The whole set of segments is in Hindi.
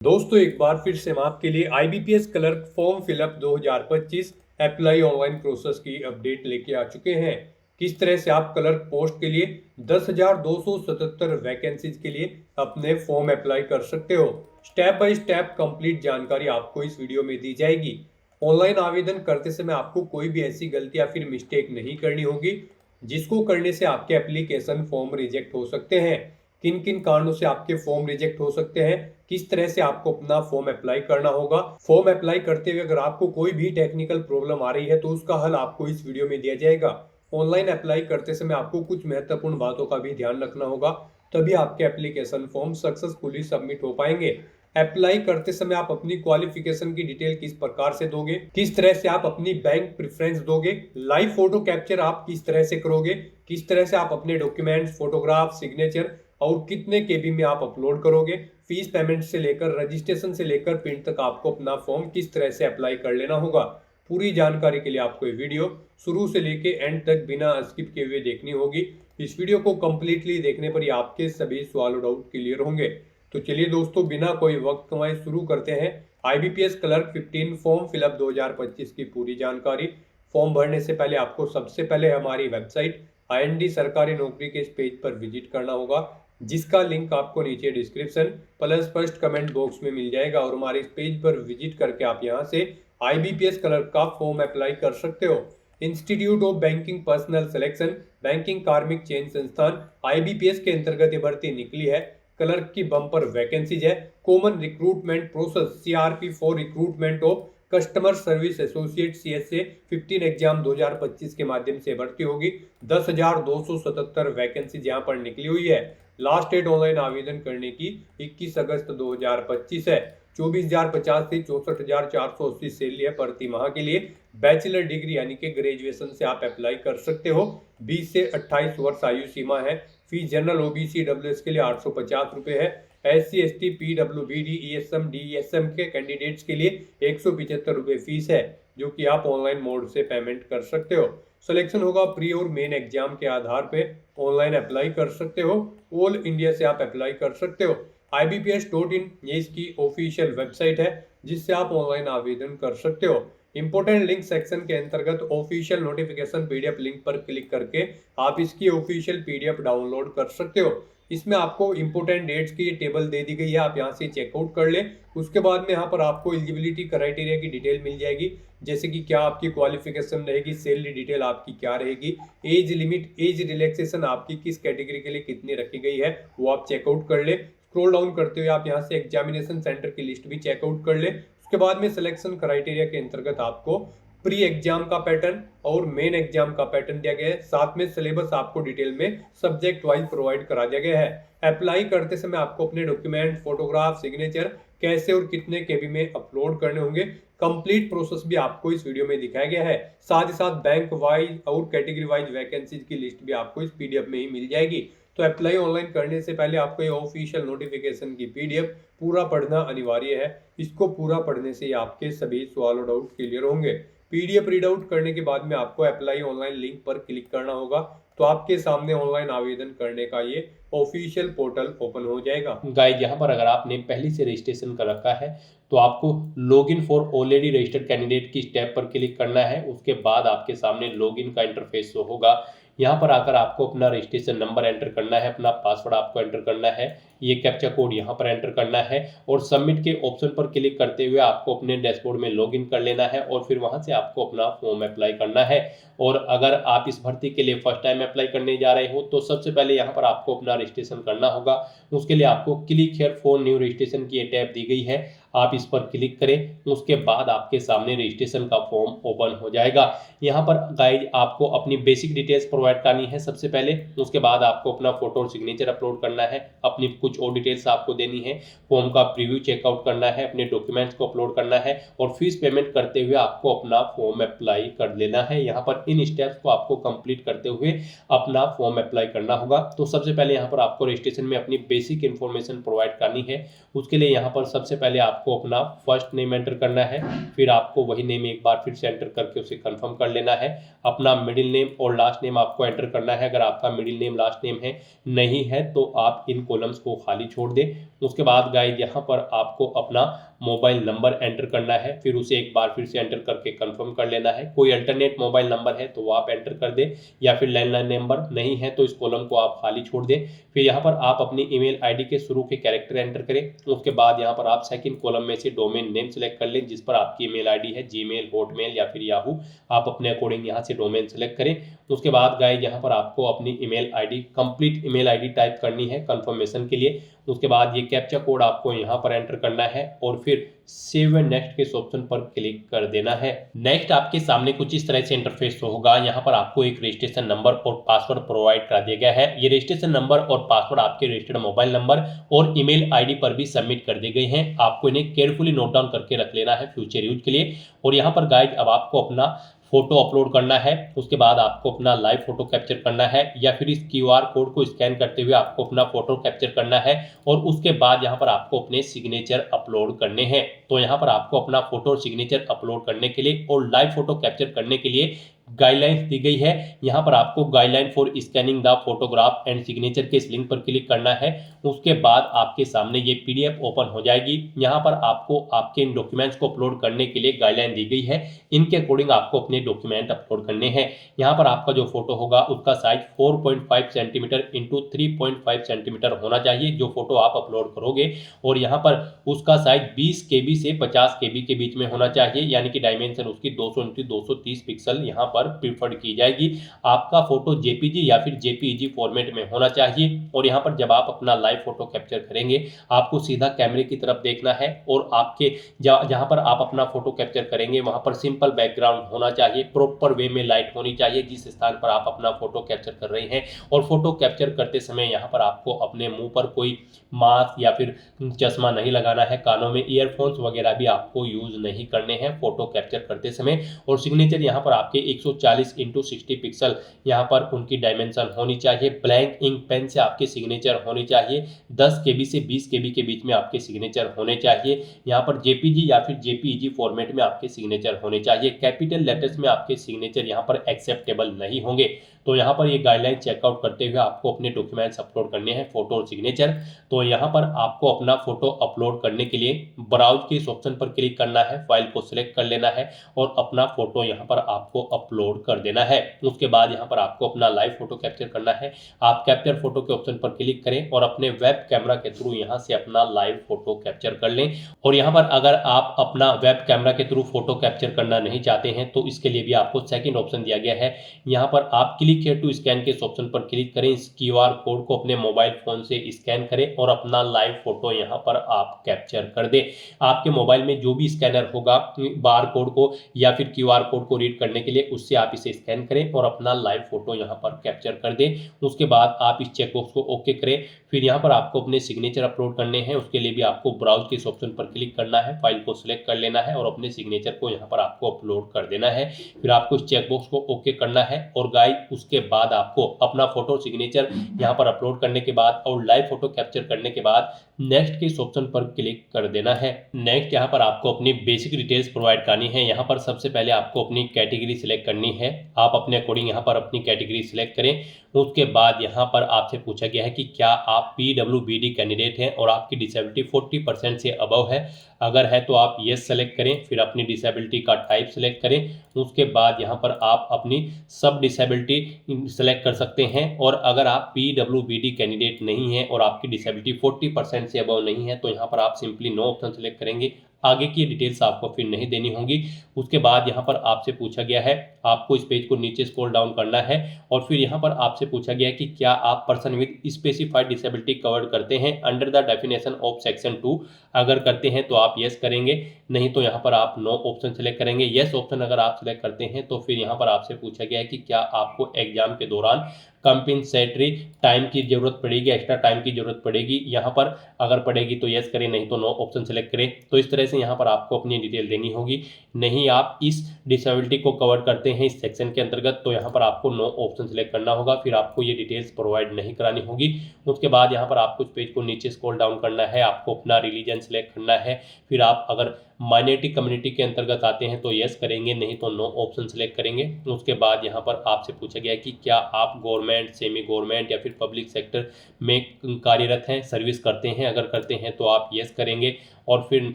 दोस्तों एक बार फिर से हम आपके लिए IBPS clerk form fill up 2025 apply online process की अपडेट लेके आ चुके हैं। किस तरह से आप क्लर्क पोस्ट के लिए 10,277 वैकेंसीज के लिए अपने फॉर्म अप्लाई कर सकते हो। स्टेप बाय स्टेप कंप्लीट जानकारी आपको इस वीडियो में दी जाएगी। ऑनलाइन आवेदन करते समय आपको कोई भी ऐसी गलती या फिर मिस्टेक नहीं करनी होगी जिसको करने से आपके एप्लीकेशन फॉर्म रिजेक्ट हो सकते हैं। किन किन कारणों से आपके फॉर्म रिजेक्ट हो सकते हैं, किस तरह से आपको अपना फॉर्म अप्लाई करना होगा। फॉर्म अप्लाई करते हुए अगर आपको कोई भी टेक्निकल प्रॉब्लम आ रही है तो उसका हल आपको इस वीडियो में दिया जाएगा। ऑनलाइन अप्लाई करते समय आपको कुछ महत्वपूर्ण बातों का भी ध्यान रखना होगा, तभी आपके एप्लीकेशन फॉर्म सक्सेसफुली सबमिट हो पाएंगे। अप्लाई करते समय आप अपनी क्वालिफिकेशन की डिटेल किस प्रकार से दोगे, किस तरह से आप अपनी बैंक प्रेफरेंस दोगे, लाइव फोटो कैप्चर आप किस तरह से करोगे, किस तरह से आप अपने डॉक्यूमेंट्स, फोटोग्राफ, सिग्नेचर और कितने केबी में आप अपलोड करोगे, फीस पेमेंट से लेकर रजिस्ट्रेशन से लेकर प्रिंट तक आपको अपना फॉर्म किस तरह से अप्लाई कर लेना होगा। पूरी जानकारी के लिए आपको ये वीडियो शुरू से लेके एंड तक बिना स्किप किए हुए देखनी होगी। इस वीडियो को कंप्लीटली देखने पर ही आपके सभी सवाल और डाउट क्लियर होंगे। तो चलिए दोस्तों बिना कोई वक्त कमाए शुरू करते हैं IBPS क्लर्क 15 फॉर्म फिलअप 2025 की पूरी जानकारी। फॉर्म भरने से पहले आपको सबसे पहले हमारी वेबसाइट IND सरकारी नौकरी के इस पेज पर विजिट करना होगा, जिसका लिंक आपको नीचे description plus first comment box में मिल जाएगा। और हमारे इस पेज पर विजिट करके आप यहां से IBPS क्लर्क का फॉर्म अप्लाई कर सकते हो। Institute of banking personal selection banking कार्मिक चयन संस्थान IBPS के अंतर्गत ये भर्ती निकली है। क्लर्क की बम्पर वैकेंसीज है। Common recruitment process CRP for recruitment of customer service associate CSA 15 exam 2025 के माध्यम से भर्ती होगी। 10,277 वैकेंसी यहाँ पर निकली हुई है। लास्ट डेट ऑनलाइन आवेदन करने की 21 अगस्त 2025 है। 24,050 से 64,480 सैलरी है प्रति माह के लिए। बैचलर डिग्री यानी कि ग्रेजुएशन से आप अप्लाई कर सकते हो। 20 से 28 वर्ष आयु सीमा है। फीस जनरल OBC WS के लिए 850 रुपये है। SC ST PWBD ESM DESM के कैंडिडेट्स के लिए 175 रुपये फीस है, जो कि आप ऑनलाइन मोड से पेमेंट कर सकते हो। सिलेक्शन होगा प्री और मेन एग्जाम के आधार पे। ऑनलाइन अप्लाई कर सकते हो। ऑल इंडिया से आप अप्लाई कर सकते हो। IBPS.in ये इसकी ऑफिशियल वेबसाइट है, जिससे आप ऑनलाइन आवेदन कर सकते हो। इंपोर्टेंट लिंक सेक्शन के अंतर्गत ऑफिशियल नोटिफिकेशन PDF लिंक पर क्लिक करके आप इसकी ऑफिशियल PDF डाउनलोड कर सकते हो। इसमें आपको इंपोर्टेंट डेट्स की टेबल दे दी गई है, आप यहाँ से चेकआउट कर ले। उसके बाद में यहाँ पर आपको एलिजिबिलिटी क्राइटेरिया की डिटेल मिल जाएगी, जैसे कि क्या आपकी क्वालिफिकेशन रहेगी, सैलरी डिटेल आपकी क्या रहेगी, एज लिमिट, एज रिलैक्सेशन आपकी किस कैटेगरी के लिए कितनी रखी गई है, वो आप चेकआउट कर ले। स्क्रॉल डाउन करते हुए आप यहाँ से एग्जामिनेशन सेंटर की लिस्ट भी चेकआउट कर ले। उसके बाद में सिलेक्शन क्राइटेरिया के अंतर्गत आपको प्री एग्जाम का पैटर्न और मेन एग्जाम का पैटर्न दिया गया है। साथ में सिलेबस आपको डिटेल में सब्जेक्ट वाइज प्रोवाइड करा दिया गया है। अप्लाई करते समय आपको अपने डॉक्यूमेंट, फोटोग्राफ, सिग्नेचर कैसे और कितने केबी में अपलोड करने होंगे, कंप्लीट प्रोसेस भी आपको इस वीडियो में दिखाया गया है। साथ ही साथ बैंक वाइज और कैटेगरी वाइज वैकेंसीज की लिस्ट भी आपको इस PDF में ही मिल जाएगी। तो अप्लाई ऑनलाइन करने से पहले आपको ये ऑफिशियल नोटिफिकेशन की PDF पूरा पढ़ना अनिवार्य है। इसको पूरा पढ़ने से आपके सभी सवाल और डाउट क्लियर होंगे। PDF रीड आउट करने के बाद में आपको अप्लाई ऑनलाइन लिंक पर क्लिक करना होगा, तो आपके सामने ऑनलाइन आवेदन करने का ये ऑफिशियल पोर्टल ओपन हो जाएगा। गाइज यहाँ पर अगर आपने पहले से रजिस्ट्रेशन कर रखा है तो आपको login for already registered candidate की स्टेप पर क्लिक करना है। उसके बाद आपके सामने लॉगिन का इंटरफेस शो होगा। यहाँ पर आकर आपको अपना रजिस्ट्रेशन नंबर एंटर करना है, अपना पासवर्ड आपको एंटर करना है, ये कैप्चा कोड यहाँ पर एंटर करना है और सबमिट के ऑप्शन पर क्लिक करते हुए आपको अपने डैशबोर्ड में लॉगिन कर लेना है और फिर वहाँ से आपको अपना फॉर्म अप्लाई करना है। और अगर आप इस भर्ती के लिए फर्स्ट टाइम अप्लाई करने जा रहे हो तो सबसे पहले यहाँ पर आपको अपना रजिस्ट्रेशन करना होगा। उसके लिए आपको click here for new registration की टैब दी गई है, आप इस पर क्लिक करें। उसके बाद आपके सामने रजिस्ट्रेशन का फॉर्म ओपन हो जाएगा। यहाँ पर गाइज आपको अपनी बेसिक डिटेल्स प्रोवाइड करनी है सबसे पहले। उसके बाद आपको अपना फोटो और सिग्नेचर अपलोड करना है, अपनी कुछ और डिटेल्स आपको देनी है, फॉर्म का प्रीव्यू चेकआउट करना है, अपने डॉक्यूमेंट्स को अपलोड करना है और फीस पेमेंट करते हुए आपको अपना फॉर्म अप्लाई कर लेना है। यहाँ पर इन स्टेप्स को आपको कंप्लीट करते हुए अपना फॉर्म अप्लाई करना होगा। तो सबसे पहले यहाँ पर आपको रजिस्ट्रेशन में अपनी बेसिक इन्फॉर्मेशन प्रोवाइड करनी है। उसके लिए यहाँ पर सबसे पहले आप आपको अपना फर्स्ट नेम एंटर करना है, फिर आपको वही नेम एक बार फिर से एंटर करके उसे कंफर्म कर लेना है। अपना मिडिल नेम और लास्ट नेम आपको एंटर करना है। अगर आपका मिडिल नेम लास्ट नेम है नहीं है तो आप इन कॉलम्स को खाली छोड़ दें। उसके बाद गाइस यहाँ पर आपको अपना मोबाइल नंबर एंटर करना है, फिर उसे एक बार फिर से एंटर करके कंफर्म कर लेना है। कोई अल्टरनेट मोबाइल नंबर है तो वो आप एंटर कर दें, या फिर लैंडलाइन नंबर नहीं है तो इस कॉलम को आप खाली छोड़ दें। फिर यहाँ पर आप अपनी ईमेल आईडी के शुरू के कैरेक्टर एंटर करें। उसके बाद यहाँ पर आप सेकंड कॉलम में से डोमेन नेम सेलेक्ट कर लें जिस पर आपकी ईमेल आईडी है, जीमेल, हॉटमेल या फिर याहू। आप अपने अकॉर्डिंग यहाँ से डोमेन सेलेक्ट करें। उसके बाद गाइस यहाँ पर आपको अपनी email ID, complete email ID type करनी है कंफर्मेशन के लिए। उसके बाद ये कैप्चा कोड आपको यहाँ पर एंटर करना है और फिर सेव एंड नेक्स्ट के इस ऑप्शन पर क्लिक कर देना है। नेक्स्ट आपके सामने कुछ इस तरह से इंटरफेस होगा। यहाँ पर आपको एक रजिस्ट्रेशन नंबर और पासवर्ड प्रोवाइड करा दिया गया है। ये रजिस्ट्रेशन नंबर और पासवर्ड आपके रजिस्टर्ड मोबाइल नंबर और ईमेल आईडी पर भी सबमिट कर दिए गए हैं। आपको इन्हें केयरफुली नोट डाउन करके रख लेना है फ्यूचर यूज के लिए। और यहाँ पर गाइस अब आपको अपना फोटो अपलोड करना है। उसके बाद आपको अपना लाइव फोटो कैप्चर करना है, या फिर इस क्यूआर कोड को स्कैन करते हुए आपको अपना फोटो कैप्चर करना है। और उसके बाद यहाँ पर आपको अपने सिग्नेचर अपलोड करने हैं। तो यहाँ पर आपको अपना फोटो और सिग्नेचर अपलोड करने के लिए और लाइव फोटो कैप्चर करने के लिए गाइडलाइंस दी गई है। यहाँ पर आपको guideline for scanning the photograph and signature के इस लिंक पर क्लिक करना है। उसके बाद आपके सामने ये पीडीएफ ओपन हो जाएगी। यहाँ पर आपको आपके इन डॉक्यूमेंट्स को अपलोड करने के लिए गाइडलाइन दी गई है। इनके अकॉर्डिंग आपको अपने डॉक्यूमेंट अपलोड करने हैं। यहाँ पर आपका जो फोटो होगा उसका साइज 4.5 सेंटीमीटर इंटू 3.5 सेंटीमीटर होना चाहिए जो फोटो आप अपलोड करोगे। और यहाँ पर उसका साइज 20 KB से 50 KB के बीच में होना चाहिए, यानी कि डायमेंशन उसकी 200 इंटू 230 पिक्सल यहाँ पर प्रीफर्ड की जाएगी। आपका फोटो जेपीजी या फिर जेपीईजी फॉर्मेट में होना चाहिए। और यहाँ पर जब आप अपना लाइव फोटो कैप्चर करेंगे आपको सीधा कैमरे की तरफ देखना है और आपके जहाँ पर आप अपना फोटो कैप्चर करेंगे वहां पर सिंपल बैकग्राउंड होना चाहिए, प्रॉपर वे में लाइट होनी चाहिए जिस स्थान पर आप अपना फोटो कैप्चर कर रहे हैं। और फोटो कैप्चर करते समय यहाँ पर आपको अपने मुंह पर कोई मास्क या फिर चश्मा नहीं लगाना है, कानों में ईयरफोन्स वगैरह भी आपको यूज नहीं करने हैं फोटो कैप्चर करते समय। और सिग्नेचर यहाँ पर आपके 140 इंटू 60 पिक्सल यहाँ पर उनकी डायमेंशन होनी चाहिए। ब्लैंक इंक पेन से आपके सिग्नेचर होनी चाहिए। 10 KB से 20 KB के बीच में आपके सिग्नेचर होने चाहिए। यहाँ पर जेपीजी या फिर जेपीईजी फॉर्मेट में आपके सिग्नेचर होने चाहिए। कैपिटल लेटर्स में आपके सिग्नेचर यहाँ पर एक्सेप्टेबल नहीं होंगे। तो यहाँ पर ये गाइडलाइन चेकआउट करते हुए आपको अपने डॉक्यूमेंट्स अपलोड करने हैं, फोटो और सिग्नेचर। तो यहाँ पर आपको अपना फोटो अपलोड करने के लिए ब्राउज के इस ऑप्शन पर क्लिक करना है, फाइल को सिलेक्ट कर लेना है और अपना फोटो यहाँ पर आपको अपलोड कर देना है। उसके बाद यहाँ पर आपको अपना लाइव फोटो कैप्चर करना है। आप कैप्चर फोटो के ऑप्शन पर क्लिक करें और अपने वेब कैमरा के थ्रू यहाँ से अपना लाइव फोटो कैप्चर कर लें। और यहाँ पर अगर आप अपना वेब कैमरा के थ्रू फोटो कैप्चर करना नहीं चाहते हैं तो इसके लिए भी आपको सेकंड ऑप्शन दिया गया है। यहाँ पर आप क्लिक हियर टू स्कैन के इस ऑप्शन पर क्लिक करें। इस क्यूआर कोड को अपने मोबाइल फोन से स्कैन करें और अपना लाइव फोटो यहाँ पर आप कैप्चर कर दें। आपके मोबाइल में जो भी स्कैनर होगा बार कोड को या फिर क्यूआर कोड को रीड करने के लिए उससे आप इसे स्कैन करें और अपना लाइव फोटो यहाँ पर कैप्चर कर दें। उसके बाद आप इस चेकबॉक्स को ओके करें। फिर यहाँ पर आपको अपने सिग्नेचर अपलोड करने हैं। उसके लिए भी आपको ब्राउज के इस ऑप्शन पर क्लिक करना है, फाइल को सिलेक्ट कर लेना है और अपने सिग्नेचर को यहाँ पर आपको अपलोड कर देना है। फिर आपको इस चेकबॉक्स को ओके करना है और गाइस उसके बाद आपको अपना फोटो सिग्नेचर यहाँ पर अपलोड करने के बाद और लाइव फोटो कैप्चर करने के बाद नेक्स्ट के इस ऑप्शन पर क्लिक कर देना है। नेक्स्ट यहाँ पर आपको अपनी बेसिक डिटेल्स प्रोवाइड करनी है। यहाँ पर सबसे पहले आपको अपनी कैटेगरी सिलेक्ट करनी है। आप अपने अकॉर्डिंग यहाँ पर अपनी कैटेगरी सिलेक्ट करें। उसके बाद यहाँ पर आपसे पूछा गया है कि क्या आप PWBD कैंडिडेट हैं और आपकी डिसेबिलिटी 40% से अबव है। अगर है तो आप येस सेलेक्ट करें, फिर अपनी डिसेबिलिटी का टाइप सेलेक्ट करें। उसके बाद यहाँ पर आप अपनी सब डिसेबिलिटी सेलेक्ट कर सकते हैं। और अगर आप PWBD कैंडिडेट नहीं हैं और आपकी डिसेबिलिटी 40% से अबव नहीं है तो यहाँ पर आप सिंपली नो ऑप्शन सेलेक्ट करेंगे। आगे की डिटेल्स आपको फिर नहीं देनी होंगी। उसके बाद यहाँ पर आपसे पूछा गया है, आपको इस पेज को नीचे स्क्रॉल डाउन करना है और फिर यहाँ पर आपसे पूछा गया है कि क्या आप person with specified disability covered करते हैं under the definition of section 2। अगर करते हैं तो आप यस करेंगे, नहीं तो यहाँ पर आप नो ऑप्शन सेलेक्ट करेंगे। यस ऑप्शन अगर आप सेलेक्ट करते हैं तो फिर यहाँ पर आपसे पूछा गया है कि क्या आपको एग्जाम के दौरान कंपेंसेटरी टाइम की जरूरत पड़ेगी, एक्स्ट्रा टाइम की जरूरत पड़ेगी। यहाँ पर अगर पड़ेगी तो यस करें, नहीं तो नो ऑप्शन सेलेक्ट करें। तो इस तरह से यहाँ पर आपको अपनी डिटेल देनी होगी। नहीं आप इस डिसेबिलिटी को कवर करते हैं इस सेक्शन के अंतर्गत, तो यहाँ पर आपको नो ऑप्शन सेलेक्ट करना होगा, फिर आपको ये डिटेल्स प्रोवाइड नहीं करानी होगी। उसके बाद यहाँ पर आपको पेज को नीचे स्क्रॉल डाउन करना है, आपको अपना रिलीजन सेलेक्ट करना है। फिर आप अगर माइनॉरिटी कम्युनिटी के अंतर्गत आते हैं तो यस करेंगे, नहीं तो नो ऑप्शन सेलेक्ट करेंगे। उसके बाद यहाँ पर आपसे पूछा गया है कि क्या आप गवर्नमेंट, सेमी गवर्नमेंट या फिर पब्लिक सेक्टर में कार्यरत हैं, सर्विस करते हैं। अगर करते हैं तो आप यस करेंगे, और फिर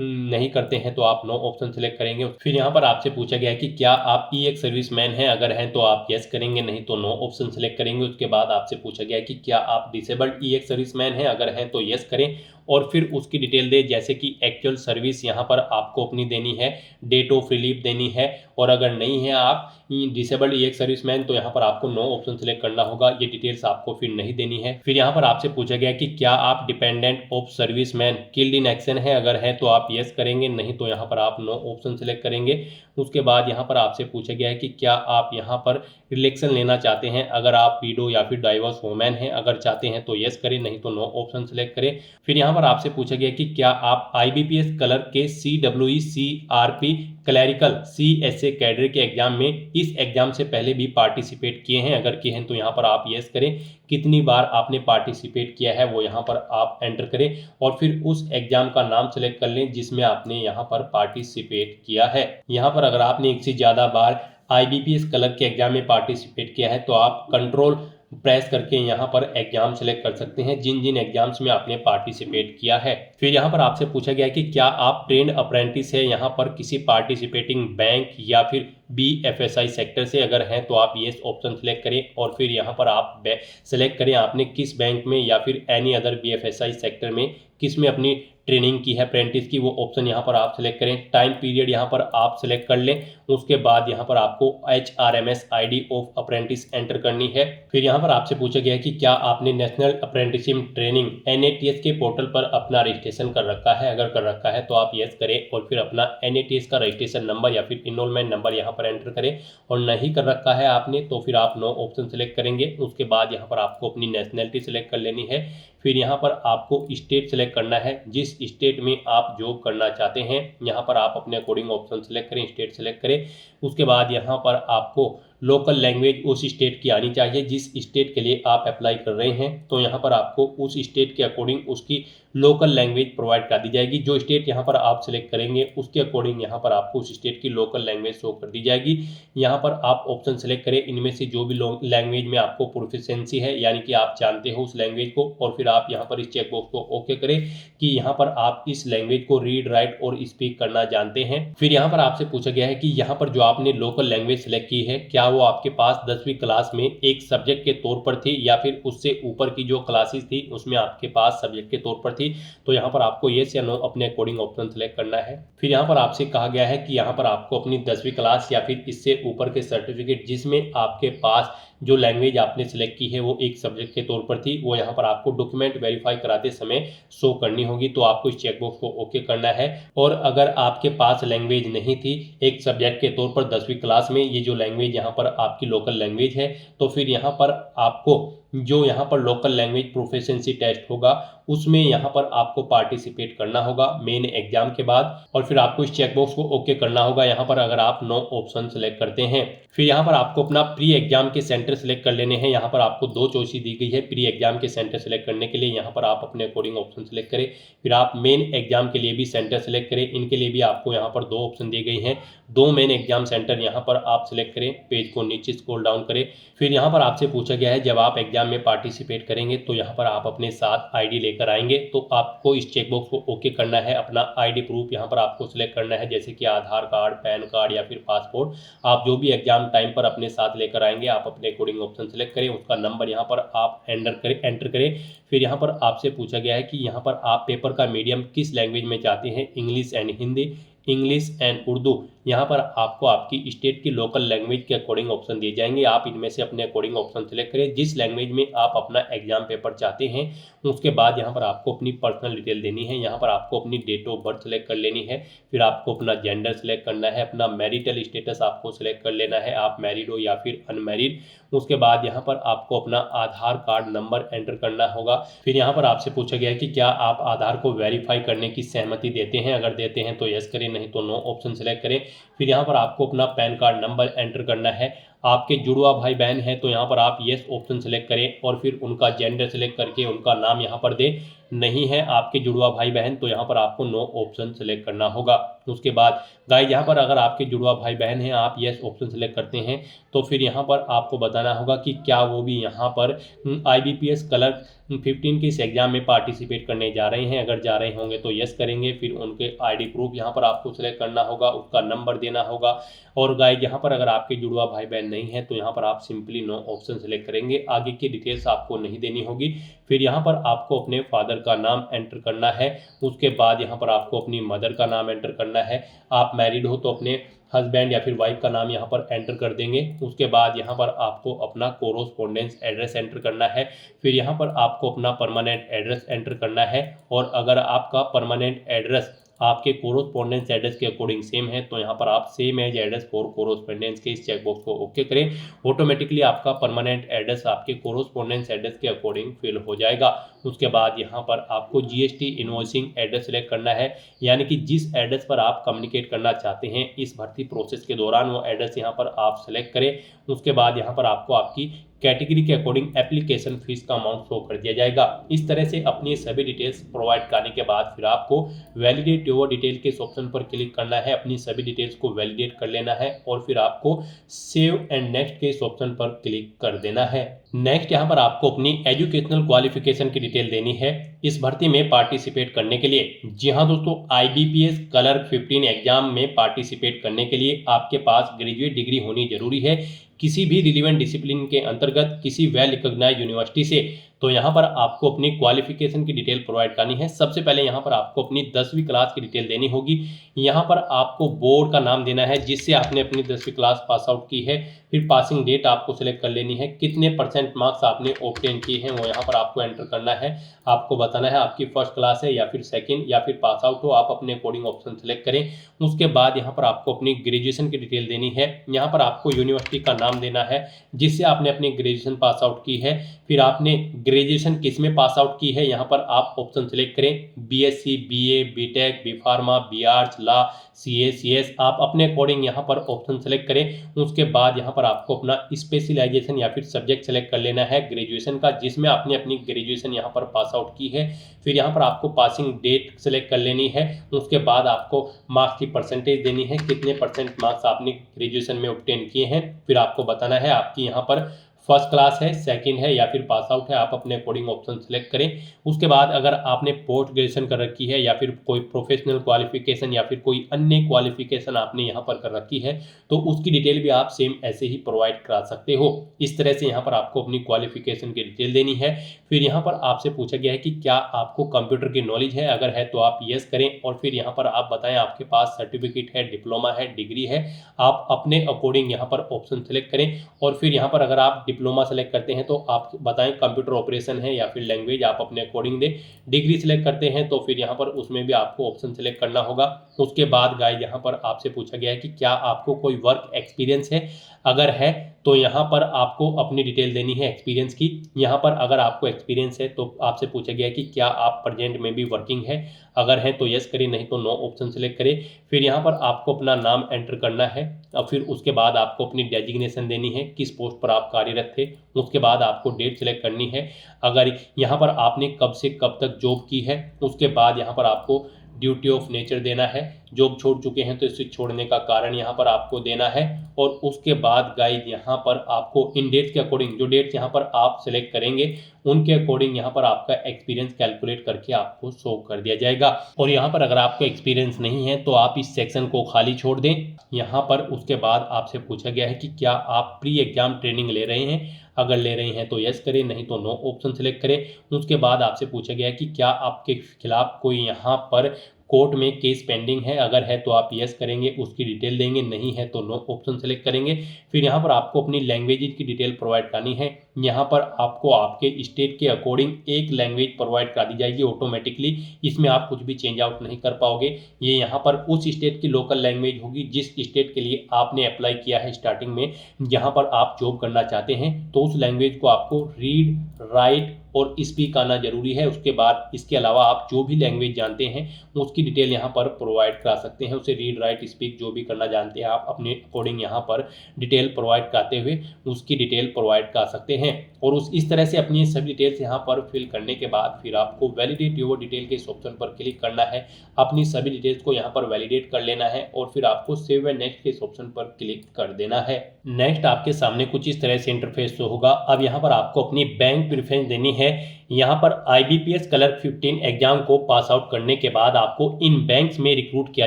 नहीं करते हैं तो आप नो ऑप्शन सेलेक्ट करेंगे। फिर यहाँ पर आपसे पूछा गया है कि क्या आप ई एक सर्विसमैन हैं, अगर हैं तो आप यस करेंगे, नहीं तो नो ऑप्शन सेलेक्ट करेंगे। उसके बाद आपसे पूछा गया है कि क्या आप डिसेबल्ड ई एक सर्विसमैन हैं, अगर हैं तो यस करें, और फिर उसकी डिटेल दे, जैसे कि एक्चुअल सर्विस यहाँ पर आपको अपनी देनी है, डेट ऑफ रिलीफ देनी है। और अगर नहीं है आप डिसेबल्ड ई एक सर्विसमैन तो यहाँ पर आपको नो ऑप्शन सेलेक्ट करना होगा, ये डिटेल्स आपको फिर नहीं देनी है। फिर यहाँ पर आपसे पूछा गया कि क्या आप dependent of serviceman killed in action है, अगर है तो आप यस करेंगे, नहीं तो यहाँ पर आप नो ऑप्शन सेलेक्ट करेंगे। उसके बाद यहाँ पर आपसे पूछा गया है कि क्या आप यहाँ पर रिलेक्शन लेना चाहते हैं, अगर आप विडो या फिर डाइवोर्स वुमेन हैं, अगर चाहते हैं तो यस करें, नहीं तो नो ऑप्शन सेलेक्ट करें। फिर यहाँ पर आपसे पूछा गया कि क्या आप IBPS कलर के CWE CRP clerical CSA cadre के एग्जाम में इस एग्जाम से पहले भी पार्टिसिपेट किए हैं, अगर किए हैं तो यहाँ पर आप यस करें। कितनी बार आपने पार्टिसिपेट किया है वो यहाँ पर आप एंटर करें, और फिर उस एग्जाम का नाम सेलेक्ट कर लें जिसमें आपने यहाँ पर पार्टिसिपेट किया है। यहाँ पर अगर आपने एक से ज़्यादा बार IBPS कलर के एग्जाम में पार्टिसिपेट किया है तो आप कंट्रोल प्रेस करके यहाँ पर एग्जाम सेलेक्ट कर सकते हैं जिन जिन एग्जाम्स में आपने पार्टिसिपेट किया है। फिर यहाँ पर आपसे पूछा गया कि क्या आप ट्रेंड अप्रेंटिस है यहाँ पर किसी पार्टिसिपेटिंग बैंक या फिर BFSI सेक्टर से, अगर हैं तो आप येस ऑप्शन सेलेक्ट करें, और फिर यहाँ पर आप सेलेक्ट करें आपने किस बैंक में या फिर एनी अदर BFSI सेक्टर में किस में अपनी ट्रेनिंग की है अप्रेंटिस की, वो ऑप्शन यहाँ पर आप सेलेक्ट करें। टाइम पीरियड यहाँ पर आप सेलेक्ट कर लें। उसके बाद यहाँ पर आपको HRMS ID of apprentice enter करनी है। फिर यहाँ पर आपसे पूछा गया है कि क्या आपने नेशनल अप्रेंटिसशिप ट्रेनिंग NATS के पोर्टल पर अपना रजिस्ट्रेशन कर रखा है, अगर कर रखा है तो आप यस करें, और फिर अपना NATS का रजिस्ट्रेशन नंबर या फिर इनरोलमेंट नंबर यहाँ पर एंटर करें। और नहीं कर रखा है आपने तो फिर आप नो ऑप्शन सेलेक्ट करेंगे। उसके बाद यहाँ पर आपको अपनी नेशनलिटी सेलेक्ट कर लेनी है। फिर यहाँ पर आपको स्टेट सेलेक्ट करना है, जिस स्टेट में आप जॉब करना चाहते हैं यहाँ पर आप अपने अकॉर्डिंग ऑप्शन सेलेक्ट करें, स्टेट सेलेक्ट करें। उसके बाद यहाँ पर आपको लोकल लैंग्वेज उस स्टेट की आनी चाहिए जिस स्टेट के लिए आप अप्लाई कर रहे हैं, तो यहाँ पर आपको उस स्टेट के अकॉर्डिंग उसकी लोकल लैंग्वेज प्रोवाइड कर दी जाएगी। जो स्टेट यहाँ पर आप सिलेक्ट करेंगे उसके अकॉर्डिंग यहाँ पर आपको उस स्टेट की लोकल लैंग्वेज शो कर दी जाएगी। यहाँ पर आप ऑप्शन सेलेक्ट करें इनमें से जो भी लैंग्वेज में आपको प्रोफिशिएंसी है, यानी कि आप जानते हो उस लैंग्वेज को, और फिर आप यहाँ पर इस चेकबॉक्स को ओके करें कि यहाँ पर आप इस लैंग्वेज को रीड, राइट और स्पीक करना जानते हैं। फिर यहाँ पर आपसे पूछा गया है कि यहाँ पर जो आपने लोकल लैंग्वेज सेलेक्ट की है क्या वो आपके पास 10वीं क्लास में एक सब्जेक्ट के तौर पर थी, या फिर उससे ऊपर की जो क्लासेस थी उसमें आपके पास सब्जेक्ट के तौर पर थी। तो यहाँ पर आपको येस या नो अपने अकॉर्डिंग ऑप्शन सेलेक्ट करना है। फिर यहाँ पर आपसे कहा गया है कि यहाँ पर आपको अपनी 10वीं क्लास या फिर इससे ऊपर के सर्टिफिकेट जिसमें आपके पास जो लैंग्वेज आपने सेलेक्ट की है वो एक सब्जेक्ट के तौर पर थी, वो यहाँ पर आपको डॉक्यूमेंट वेरीफाई कराते समय शो करनी होगी। तो आपको इस चेकबॉक्स को ओके करना है। और अगर आपके पास लैंग्वेज नहीं थी एक सब्जेक्ट के तौर पर 10वीं क्लास में, ये जो लैंग्वेज यहाँ पर आपकी लोकल लैंग्वेज है, तो फिर यहाँ पर आपको जो यहाँ पर लोकल लैंग्वेज प्रोफिशिएंसी टेस्ट होगा उसमें यहाँ पर आपको पार्टिसिपेट करना होगा मेन एग्जाम के बाद, और फिर आपको इस चेकबॉक्स को ओके करना होगा यहाँ पर अगर आप नो ऑप्शन सेलेक्ट करते हैं। फिर यहाँ पर आपको अपना प्री एग्जाम के सेंटर सेलेक्ट कर लेने हैं। यहाँ पर आपको 2 चॉइस दी गई है प्री एग्जाम के सेंटर सेलेक्ट करने के लिए, यहाँ पर आप अपने अकॉर्डिंग ऑप्शन सेलेक्ट करें। फिर आप मेन एग्जाम के लिए भी सेंटर सेलेक्ट करें, इनके लिए भी आपको यहाँ पर 2 ऑप्शन दिए गए हैं। 2 मेन एग्जाम सेंटर यहाँ पर आप सिलेक्ट करें, पेज को नीचे स्क्रॉल डाउन करें। फिर यहाँ पर आपसे पूछा गया है जब आप एग्जाम में पार्टिसिपेट करेंगे तो यहाँ पर आप अपने साथ ID लेकर आएंगे, तो आपको इस चेकबॉक्स को ओके करना है। अपना ID प्रूफ यहाँ पर आपको सिलेक्ट करना है, जैसे कि आधार कार्ड, पैन कार्ड या फिर पासपोर्ट। आप जो भी एग्जाम टाइम पर अपने साथ लेकर आएंगे आप अपने अकॉर्डिंग ऑप्शन सेलेक्ट करें, उसका नंबर यहाँ पर आप एंटर करें। फिर यहाँ पर आपसे पूछा गया है कि यहाँ पर आप पेपर का मीडियम किस लैंग्वेज में चाहते हैं, English and Hindi, English and Urdu, यहाँ पर आपको आपकी स्टेट की लोकल लैंग्वेज के अकॉर्डिंग ऑप्शन दिए जाएंगे। आप इनमें से अपने अकॉर्डिंग ऑप्शन सेलेक्ट करें जिस लैंग्वेज में आप अपना एग्जाम पेपर चाहते हैं। उसके बाद यहाँ पर आपको अपनी पर्सनल डिटेल देनी है। यहाँ पर आपको अपनी डेट ऑफ बर्थ सेलेक्ट कर लेनी है, फिर आपको अपना जेंडर सेलेक्ट करना है, अपना मैरिटल स्टेटस आपको सेलेक्ट कर लेना है, आप मैरिड हो या फिर अनमैरिड। उसके बाद यहाँ पर आपको अपना आधार कार्ड नंबर एंटर करना होगा। फिर यहाँ पर आपसे पूछा गया है कि क्या आप आधार को वेरीफाई करने की सहमति देते हैं। अगर देते हैं तो यस करें, नहीं तो नो ऑप्शन सेलेक्ट करें। फिर यहाँ पर आपको अपना पैन कार्ड नंबर एंटर करना है। आपके जुड़वा भाई बहन हैं तो यहाँ पर आप यस ऑप्शन सेलेक्ट करें और फिर उनका जेंडर सेलेक्ट करके उनका नाम यहाँ पर दें। नहीं है आपके जुड़वा भाई बहन तो यहाँ पर आपको नो ऑप्शन सेलेक्ट करना होगा। उसके बाद गाइस यहाँ पर अगर आपके जुड़वा भाई बहन हैं, आप यस ऑप्शन सेलेक्ट करते हैं तो फिर यहाँ पर आपको बताना होगा कि क्या वो भी यहाँ पर IBPS क्लर्क 15 के इस एग्जाम में पार्टिसिपेट करने जा रहे हैं। अगर जा रहे होंगे तो यस करेंगे। फिर उनके ID प्रूफ यहाँ पर आपको सेलेक्ट करना होगा, उसका नंबर देना होगा। और गाइस यहाँ पर अगर आपके जुड़वा भाई बहन नहीं है तो यहाँ पर आप सिंपली नो ऑप्शन सेलेक्ट करेंगे, आगे की डिटेल्स आपको नहीं देनी होगी। फिर यहाँ पर आपको अपने फादर का नाम एंटर करना है। उसके बाद यहाँ पर आपको अपनी मदर का नाम एंटर करना है। आप मैरिड हो तो अपने हस्बैंड या फिर वाइफ का नाम यहाँ पर एंटर कर देंगे। उसके बाद यहाँ पर आपको अपना कोरोस्पोंडेंस एड्रेस एंटर करना है। फिर यहाँ पर आपको अपना परमानेंट एड्रेस एंटर करना है। और अगर आपका परमानेंट एड्रेस आपके कोरोस्पोंडेंस एड्रेस के अकॉर्डिंग सेम है तो यहाँ पर आप same as address for correspondence के इस चेकबॉक्स को ओके करें। ऑटोमेटिकली आपका परमानेंट एड्रेस आपके कोरोस्पोंडेंस एड्रेस के अकॉर्डिंग फिल हो जाएगा। उसके बाद यहाँ पर आपको GST इनवॉइसिंग एड्रेस सेलेक्ट करना है, यानी कि जिस एड्रेस पर आप कम्युनिकेट करना चाहते हैं इस भर्ती प्रोसेस के दौरान वो एड्रेस यहाँ पर आप सेलेक्ट करें। उसके बाद यहाँ पर आपको आपकी कैटेगरी के अकॉर्डिंग एप्लीकेशन फीस का अमाउंट शो कर दिया जाएगा। इस तरह से अपनी सभी डिटेल्स प्रोवाइड करने के बाद फिर आपको वैलिडेट योर डिटेल के इस ऑप्शन पर क्लिक करना है, अपनी सभी डिटेल्स को वैलिडेट कर लेना है और फिर आपको सेव एंड नेक्स्ट के इस ऑप्शन पर क्लिक कर देना है। नेक्स्ट यहाँ पर आपको अपनी एजुकेशनल क्वालिफिकेशन की डिटेल देनी है इस भर्ती में पार्टिसिपेट करने के लिए। जी हाँ दोस्तों, IBPS क्लर्क 15 एग्जाम में पार्टिसिपेट करने के लिए आपके पास ग्रेजुएट डिग्री होनी जरूरी है किसी भी रिलेवेंट डिसिप्लिन के अंतर्गत किसी वेल रिकॉग्नाइज्ड यूनिवर्सिटी से। तो यहाँ पर आपको अपनी क्वालिफिकेशन की डिटेल प्रोवाइड करनी है। सबसे पहले यहाँ पर आपको अपनी 10वीं क्लास की डिटेल देनी होगी। यहाँ पर आपको बोर्ड का नाम देना है जिससे आपने अपनी 10वीं क्लास पास आउट की है। फिर पासिंग डेट आपको सिलेक्ट कर लेनी है, कितने परसेंट मार्क्स आपने ऑब्टेन किए हैं वो यहाँ पर आपको एंटर करना है। आपको बताना है आपकी फर्स्ट क्लास है या फिर सेकेंड या फिर पास आउट हो, आप अपने अकॉर्डिंग ऑप्शन सेलेक्ट करें। उसके बाद यहाँ पर आपको अपनी ग्रेजुएशन की डिटेल देनी है। यहाँ पर आपको यूनिवर्सिटी का नाम देना है जिससे आपने अपनी ग्रेजुएशन पास आउट की है। फिर आपने ग्रेजुएशन किस में पास आउट की है यहाँ पर आप ऑप्शन सेलेक्ट करें, BSc, BA, BTech, B Pharma, B Arts, law, CA, CS, आप अपने अकॉर्डिंग यहाँ पर ऑप्शन सेलेक्ट करें। उसके बाद यहाँ पर आपको अपना स्पेशलाइजेशन या फिर सब्जेक्ट सेलेक्ट कर लेना है ग्रेजुएशन का जिसमें आपने अपनी ग्रेजुएशन यहाँ पर पास आउट की है। फिर यहाँ पर आपको पासिंग डेट सेलेक्ट कर लेनी है। उसके बाद आपको मार्क्स की परसेंटेज देनी है, कितने परसेंट मार्क्स आपने ग्रेजुएशन में ऑब्टेन किए हैं। फिर आपको बताना है आपकी यहाँ पर फर्स्ट क्लास है, सेकंड है या फिर पास आउट है, आप अपने अकॉर्डिंग ऑप्शन सेलेक्ट करें। उसके बाद अगर आपने पोस्ट ग्रेजुएशन कर रखी है या फिर कोई प्रोफेशनल क्वालिफिकेशन या फिर कोई अन्य क्वालिफिकेशन आपने यहाँ पर कर रखी है तो उसकी डिटेल भी आप सेम ऐसे ही प्रोवाइड करा सकते हो। इस तरह से यहाँ पर आपको अपनी क्वालिफिकेशन की डिटेल देनी है। फिर यहाँ पर आपसे पूछा गया है कि क्या आपको कंप्यूटर की नॉलेज है, अगर है तो आप यस करें और फिर यहाँ पर आप बताएं आपके पास सर्टिफिकेट है, डिप्लोमा है, डिग्री है, आप अपने अकॉर्डिंग यहाँ पर ऑप्शन सेलेक्ट करें। और फिर यहाँ पर अगर आप डिप्लोमा सेलेक्ट करते हैं तो आप बताएं कंप्यूटर ऑपरेशन है या फिर लैंग्वेज, आप अपने अकॉर्डिंग दें। डिग्री सेलेक्ट करते हैं तो फिर यहाँ पर उसमें भी आपको ऑप्शन सेलेक्ट करना होगा। उसके बाद गाइस यहाँ पर आपसे पूछा गया है कि क्या आपको कोई वर्क एक्सपीरियंस है, अगर है तो यहाँ पर आपको अपनी डिटेल देनी है एक्सपीरियंस की। यहाँ पर अगर आपको एक्सपीरियंस है तो आपसे पूछा गया है कि क्या आप प्रेजेंट में भी वर्किंग है, अगर है तो यस करें, नहीं तो नो ऑप्शन सेलेक्ट करें। फिर यहाँ पर आपको अपना नाम एंटर करना है और फिर उसके बाद आपको अपनी डेजिग्नेशन देनी है, किस पोस्ट पर आप कार्यरत थे। उसके बाद आपको डेट सेलेक्ट करनी है, अगर यहाँ पर आपने कब से कब तक जॉब की है। उसके बाद यहाँ पर आपको ड्यूटी ऑफ नेचर देना है, जॉब छोड़ चुके हैं तो इसे छोड़ने का कारण यहाँ पर आपको देना है। और उसके बाद गाइस यहाँ पर आपको इन डेट्स के अकॉर्डिंग, जो डेट्स यहाँ पर आप सेलेक्ट करेंगे उनके अकॉर्डिंग यहाँ पर आपका एक्सपीरियंस कैलकुलेट करके आपको शो कर दिया जाएगा। और यहाँ पर अगर आपको एक्सपीरियंस नहीं है तो आप इस सेक्शन को खाली छोड़ दें। यहाँ पर उसके बाद आपसे पूछा गया है कि क्या आप प्री एग्जाम ट्रेनिंग ले रहे हैं, अगर ले रहे हैं तो यस करें, नहीं तो नो ऑप्शन सेलेक्ट करें। उसके बाद आपसे पूछा गया है कि क्या आपके खिलाफ कोई यहाँ पर कोर्ट में केस पेंडिंग है, अगर है तो आप यस करेंगे, उसकी डिटेल देंगे, नहीं है तो नो ऑप्शन सेलेक्ट करेंगे। फिर यहाँ पर आपको अपनी लैंग्वेज की डिटेल प्रोवाइड करनी है। यहाँ पर आपको आपके स्टेट के अकॉर्डिंग एक लैंग्वेज प्रोवाइड करा दी जाएगी ऑटोमेटिकली, इसमें आप कुछ भी चेंज आउट नहीं कर पाओगे। ये यहाँ पर उस स्टेट की लोकल लैंग्वेज होगी जिस स्टेट के लिए आपने अप्लाई किया है स्टार्टिंग में, जहाँ पर आप जॉब करना चाहते हैं। तो उस लैंग्वेज को आपको रीड, राइट और स्पीक आना जरूरी है। उसके बाद इसके अलावा आप जो भी लैंग्वेज जानते हैं उसकी डिटेल यहाँ पर प्रोवाइड करा सकते हैं। उसे रीड, राइट, स्पीक जो भी करना जानते हैं आप अपने अकॉर्डिंग यहाँ पर डिटेल प्रोवाइड कराते हुए उसकी डिटेल प्रोवाइड करा सकते हैं। और इस तरह से अपनी सभी डिटेल्स यहाँ पर फिल करने के बाद फिर आपको वैलिडेट योर डिटेल के इस ऑप्शन पर क्लिक करना है। अपनी सभी डिटेल्स को यहाँ पर वैलिडेट कर लेना है और फिर आपको सेव एंड नेक्स्ट के इस ऑप्शन पर क्लिक कर देना है। नेक्स्ट आपके सामने कुछ इस तरह से इंटरफेस शो होगा। अब यहाँ पर आपको अपनी बैंक प्रेफरेंस देनी है। यहाँ पर IBPS क्लर्क 15 एग्जाम को पास आउट करने के बाद आपको इन बैंक्स में रिक्रूट किया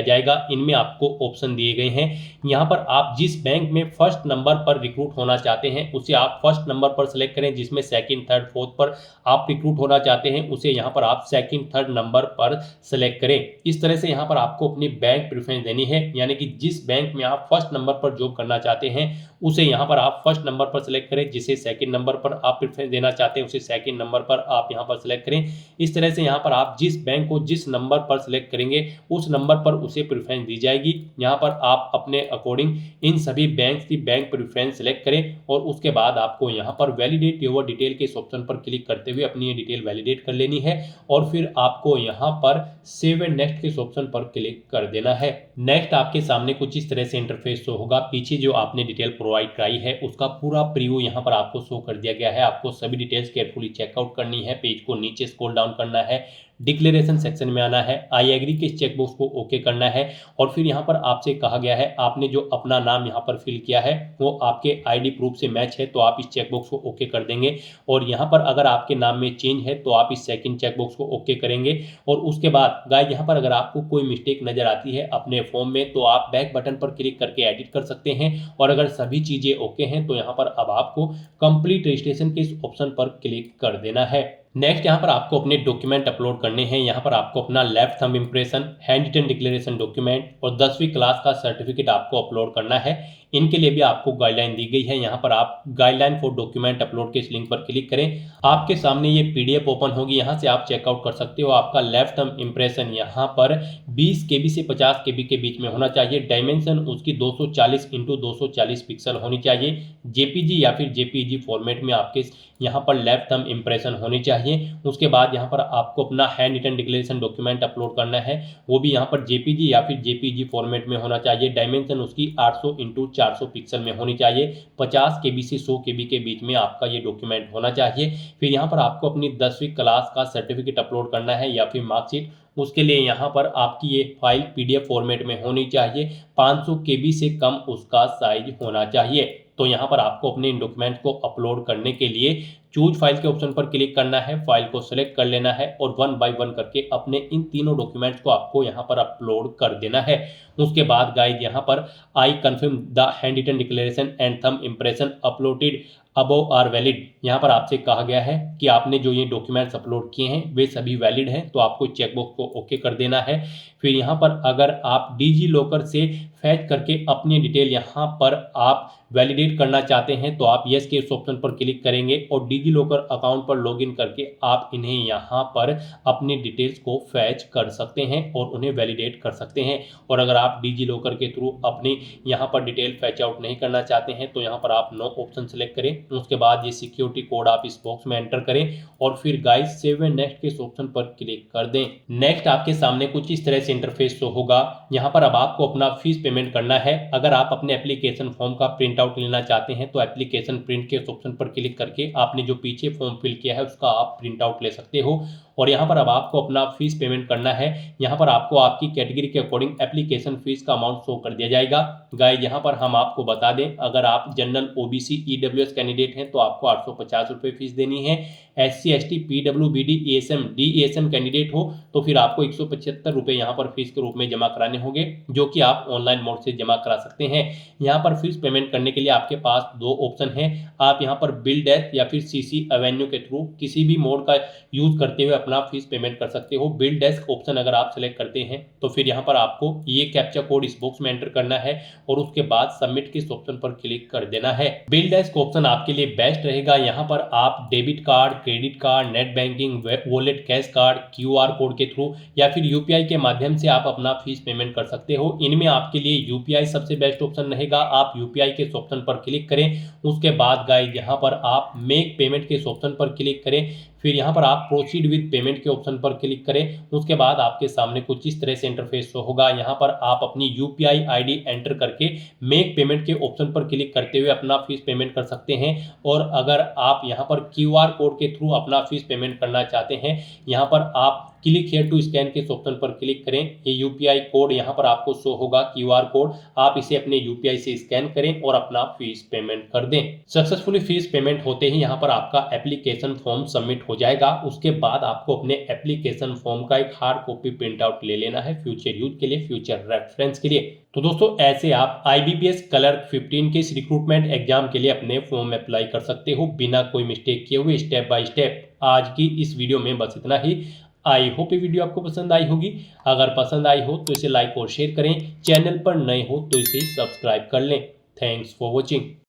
जाएगा। इनमें आपको ऑप्शन दिए गए हैं। यहाँ पर आप जिस बैंक में फर्स्ट नंबर पर रिक्रूट होना चाहते हैं उसे आप फर्स्ट नंबर पर सेलेक्ट करें। जिसमें सेकंड, थर्ड, फोर्थ पर आप रिक्रूट होना चाहते हैं उसे यहाँ पर आप सेकंड, थर्ड नंबर पर सेलेक्ट करें। इस तरह से यहाँ पर आपको अपनी बैंक प्रेफरेंस देनी है, यानी कि जिस बैंक में आप फर्स्ट नंबर पर जॉब करना चाहते हैं उसे यहाँ पर आप फर्स्ट नंबर पर सेलेक्ट करें। जिसे सेकंड नंबर पर आप प्रेफरेंस देना चाहते हैं उसे सेकंड नंबर पर आप यहाँ पर सेलेक्ट करें। इस तरह से यहाँ पर आप जिस बैंक को जिस नंबर पर सेलेक्ट करेंगे उस नंबर पर उसे प्रेफरेंस दी जाएगी। यहाँ पर आप अपने अकॉर्डिंग इन सभी बैंक की बैंक प्रेफरेंस सेलेक्ट करें और उसके बाद आपको यहाँ पर वैलिडेट योर डिटेल के इस ऑप्शन पर क्लिक करते हुए अपनी ये डिटेल वैलिडेट कर लेनी है और फिर आपको यहाँ पर सेव एंड नेक्स्ट के इस ऑप्शन पर क्लिक कर देना है। नेक्स्ट आपके सामने कुछ इस तरह से इंटरफेस शो होगा। पीछे जो आपने डिटेल प्रोवाइड कराई है उसका पूरा प्रीव्यू यहाँ पर आपको शो कर दिया गया है। आपको सभी डिटेल्स केयरफुली चेकआउट करनी है। पेज को नीचे स्क्रॉल डाउन करना है, डिक्लेरेशन सेक्शन में आना है, आई एग्री के चेकबॉक्स को ओके करना है और फिर यहाँ पर आपसे कहा गया है आपने जो अपना नाम यहाँ पर फिल किया है वो आपके आईडी प्रूफ से मैच है तो आप इस चेकबॉक्स को ओके कर देंगे। और यहाँ पर अगर आपके नाम में चेंज है तो आप इस सेकंड चेकबॉक्स को ओके करेंगे। और उसके बाद गाइस यहाँ पर अगर आपको कोई मिस्टेक नजर आती है अपने फॉर्म में तो आप बैक बटन पर क्लिक करके एडिट कर सकते हैं। और अगर सभी चीजें ओके हैं तो यहाँ पर अब आपको कंप्लीट रजिस्ट्रेशन के इस ऑप्शन पर क्लिक कर देना है। नेक्स्ट यहाँ पर आपको अपने डॉक्यूमेंट अपलोड करने हैं। यहाँ पर आपको अपना left thumb impression, hand written declaration document और 10वीं क्लास का सर्टिफिकेट आपको अपलोड करना है। इनके लिए भी आपको गाइडलाइन दी गई है। यहाँ पर आप गाइडलाइन फॉर डॉक्यूमेंट अपलोड के इस लिंक पर क्लिक करें। आपके सामने ये PDF ओपन होगी, यहाँ से आप चेकआउट कर सकते हो। आपका लेफ्ट थंब इंप्रेशन यहाँ पर 20 KB से 50 KB के बीच में होना चाहिए। डायमेंशन उसकी 240 × 240 पिक्सल होनी चाहिए। JPG या फिर JPEG फॉर्मेट में आपके यहाँ पर लेफ्ट थंब इंप्रेशन होनी चाहिए। उसके बाद यहाँ पर आपको अपना hand written declaration document upload करना है, वो भी यहाँ पर JPG या फिर JPEG फॉर्मेट में होना चाहिए। डायमेंशन उसकी 800 × 400 पिक्सल में होनी चाहिए। 50 KB से 100 KB के बीच में आपका ये डॉक्यूमेंट होना चाहिए। फिर यहाँ पर आपको अपनी 10वीं क्लास का सर्टिफिकेट अपलोड करना है या फिर मार्कशीट। उसके लिए यहाँ पर आपकी ये फाइल PDF फॉर्मेट में होनी चाहिए। 500 KB से कम उसका साइज होना चाहिए। तो यहाँ पर आपको अपने इन डॉक्यूमेंट को अपलोड करने के लिए चूज फाइल के ऑप्शन पर क्लिक करना है, फाइल को सिलेक्ट कर लेना है और 1 बाय 1 करके अपने इन तीनों डॉक्यूमेंट्स को आपको यहाँ पर अपलोड कर देना है। उसके बाद गाइस यहाँ पर I confirm the hand written declaration and thumb impression uploaded above are valid. यहाँ पर आपसे कहा गया है कि आपने जो ये डॉक्यूमेंट्स अपलोड किए हैं वे सभी वैलिड हैं, तो आपको चेकबॉक्स को ओके कर देना है। फिर यहाँ पर अगर आप डिजी लॉकर से फैच करके अपनी डिटेल यहाँ पर आप वैलिडेट करना चाहते हैं तो आप यस के इस ऑप्शन पर क्लिक करेंगे और डिजी लॉकर अकाउंट पर लॉगिन करके आप इन्हें यहाँ पर अपनी डिटेल्स को फैच कर सकते हैं और उन्हें वैलिडेट कर सकते हैं। और अगर आप डिजी लॉकर के थ्रू अपनी यहाँ पर डिटेल फैच आउट नहीं करना चाहते हैं तो यहाँ पर आप नो ऑप्शन सेलेक्ट करें। उसके बाद ये सिक्योरिटी कोड आप इस बॉक्स में एंटर करें और फिर गाइस सेव एंड नेक्स्ट के इस ऑप्शन पर क्लिक कर दें। नेक्स्ट आपके सामने कुछ इस तरह से इंटरफेस शो होगा। यहाँ पर अब आपको अपना फीस पेमेंट करना है। अगर आप अपने एप्लीकेशन फॉर्म का प्रिंट आउट लेना चाहते हैं तो एप्लीकेशन प्रिंट के ऑप्शन पर क्लिक करके आपने जो पीछे फॉर्म फिल किया है उसका आप प्रिंट आउट ले सकते हो। और यहाँ पर अब आपको अपना फीस पेमेंट करना है। यहाँ पर आपको आपकी कैटेगरी के अकॉर्डिंग एप्लीकेशन फीस का अमाउंट शो कर दिया जाएगा। गाइस यहाँ पर हम आपको बता दें, अगर आप general OBC EWS candidate candidate हैं तो आपको 850 रुपये फीस देनी है। SC ST PWBD ESM DESM candidate हो तो फिर आपको 175 रुपये यहाँ पर फीस के रूप में जमा कराने होंगे, जो कि आप ऑनलाइन मोड से जमा करा सकते हैं। यहाँ पर फीस पेमेंट करने के लिए आपके पास दो ऑप्शन है। आप यहाँ पर बिल डैश या फिर CC एवेन्यू के थ्रू किसी भी मोड का यूज करते हुए अपना फीस पेमेंट कर सकते हो। बिल डैश ऑप्शन अगर आप सेलेक्ट करते हैं तो फिर यहाँ पर आपको ये कैप्चा कोड इस बॉक्स में एंटर करना है और उसके बाद सबमिट के ऑप्शन पर क्लिक कर देना है। बिल डैश ऑप्शन आपके लिए बेस्ट रहेगा। यहाँ पर आप debit card, credit card, net banking, wallet, cash card, QR code के थ्रू या फिर UPI के माध्यम से आप अपना फीस पेमेंट कर सकते हो। इनमें आपके लिए UPI सबसे बेस्ट ऑप्शन रहेगा। आप UPI के ऑप्शन पर क्लिक करें, उसके बाद गाइस यहाँ पर आप मेक पेमेंट के ऑप्शन पर क्लिक करें, फिर यहाँ पर आप प्रोसीड विद पेमेंट के ऑप्शन पर क्लिक करें। उसके बाद आपके सामने कुछ इस तरह से इंटरफेस होगा। यहाँ पर आप अपनी UPI ID एंटर करके मेक पेमेंट के ऑप्शन पर क्लिक करते हुए अपना फीस पेमेंट कर सकते हैं। और अगर आप यहाँ पर QR कोड के थ्रू अपना फीस पेमेंट करना चाहते हैं, यहाँ पर आप क्लिक हियर टू स्कैन के ऑप्शन पर क्लिक करें। ये UPI कोड यहाँ पर आपको शो होगा, QR कोड, आप इसे अपने UPI से स्कैन करें और अपना फीस पेमेंट कर दें। सक्सेसफुली फीस पेमेंट होते ही यहाँ पर आपका एप्लीकेशन फॉर्म सबमिट हो जाएगा। उसके बाद आपको अपने एप्लीकेशन फॉर्म का एक हार्ड कॉपी प्रिंट आउट ले लेना है फ्यूचर यूज के लिए, फ्यूचर रेफरेंस के लिए। तो दोस्तों ऐसे आप IBPS क्लर्क 15 के इस रिक्रूटमेंट एग्जाम के लिए अपने फॉर्म अप्लाई कर सकते हो बिना कोई मिस्टेक किए हुए, स्टेप बाय स्टेप। आज की इस वीडियो में बस इतना ही। आई होप ये वीडियो आपको पसंद आई होगी। अगर पसंद आई हो तो इसे लाइक और शेयर करें, चैनल पर नए हो तो इसे सब्सक्राइब कर लें। Thanks for watching.